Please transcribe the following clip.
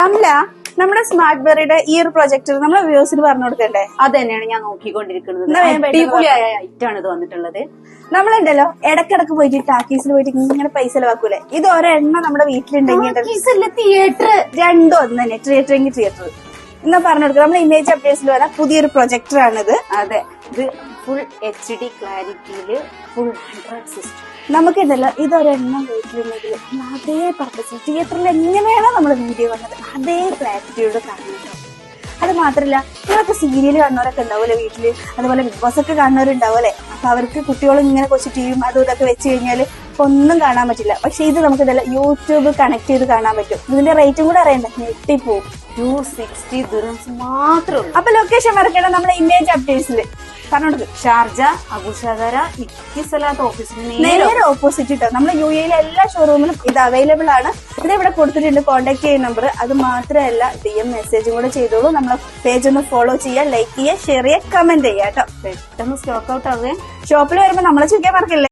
അല്ല നമ്മുടെ സ്മാർട്ട് ബെറിയുടെ ഈ ഒരു പ്രൊജക്ടർ നമ്മളെ വ്യൂസിന് പറഞ്ഞു കൊടുക്കണ്ടേ? അത് തന്നെയാണ് ഞാൻ നോക്കിക്കൊണ്ടിരിക്കുന്നത്. അടിപൊളിയായ ഐറ്റാണ് ഇത് വന്നിട്ടുള്ളത്. നമ്മളുണ്ടല്ലോ ഇടക്കിടക്ക് പോയിട്ട് ടാക്കീസിൽ പോയിട്ട് ഇങ്ങനെ പൈസ ചെലവാക്കൂലേ? ഇത് ഒരെണ്ണം നമ്മുടെ വീട്ടിലുണ്ടെങ്കിൽ തിയേറ്റർ രണ്ടും ഒന്ന് തന്നെ, തിയേറ്ററെങ്കിൽ തിയേറ്റർ എന്നാ പറഞ്ഞു കൊടുക്കുക. നമ്മുടെ ഇമേജ് അപ്ഡേറ്റ്സിൽ വരാൻ പുതിയൊരു പ്രൊജക്ടർ ആണിത്. അതെ, ഇത് ഫുൾ HD ക്ലാരിറ്റിയില് ഫുൾ 100 സിസ്റ്റം. നമുക്കിതല്ലോ ഇതൊരെണ്ണം വീട്ടിലുണ്ടെങ്കിൽ അതേ പർപ്പസിൽ തിയേറ്ററിൽ എങ്ങനെയാണോ നമ്മുടെ വീഡിയോ വന്നത് അതേ ക്ലാരിറ്റിയോട് കാണുന്നുണ്ടോ. അത് മാത്രല്ല ഇതൊക്കെ സീരിയൽ കാണുന്നവരൊക്കെ ഉണ്ടാവുമല്ലേ വീട്ടില്, അതുപോലെ ബിഗ് ബോസ് ഒക്കെ കാണുന്നവരുണ്ടാവുമല്ലേ. അപ്പൊ അവർക്ക് കുട്ടികളും ഇങ്ങനെ കുറച്ച് ടിവിയും അതും ഇതൊക്കെ വെച്ച് കഴിഞ്ഞാൽ ഒന്നും കാണാൻ പറ്റില്ല. പക്ഷെ ഇത് നമുക്ക് ഇതെല്ലാം യൂട്യൂബ് കണക്ട് ചെയ്ത് കാണാൻ പറ്റും. ഇതിന്റെ റേറ്റും കൂടെ അറിയണ്ട, ഞെട്ടിപ്പോവും. 260 ദിർഹംസ് മാത്രമേ ഉള്ളൂ. അപ്പൊ ലൊക്കേഷൻ മറക്കണം നമ്മുടെ ഇമേജ് അപ്ഡേറ്റ്സിൽ പറഞ്ഞോട്ട്. ഷാർജ, അബുഷാദര, ഇത്തിസലാത്ത് ഓഫീസിന് നേരെ ഓപ്പോസിറ്റ് ഇട്ടോ. നമ്മുടെ UAE എല്ലാ ഷോറൂമിലും ഇത് അവൈലബിൾ ആണ്. ഇത് ഇവിടെ കൊടുത്തിട്ടുണ്ട് കോൺടാക്ട് ചെയ്യുന്ന നമ്പർ. അത് മാത്രമല്ല DM മെസ്സേജും കൂടെ ചെയ്തോളൂ. നമ്മളെ പേജ് ഒന്ന് ഫോളോ ചെയ്യുക, ലൈക്ക് ചെയ്യുക, ഷെയർ ചെയ്യുക, കമന്റ് ചെയ്യുക കേട്ടോ. പെട്ടെന്ന് സ്റ്റോക്ക് ഔട്ട് ആവുകയും ഷോപ്പിൽ വരുമ്പോൾ നമ്മളെ ചോദിക്കാൻ മറക്കില്ലേ.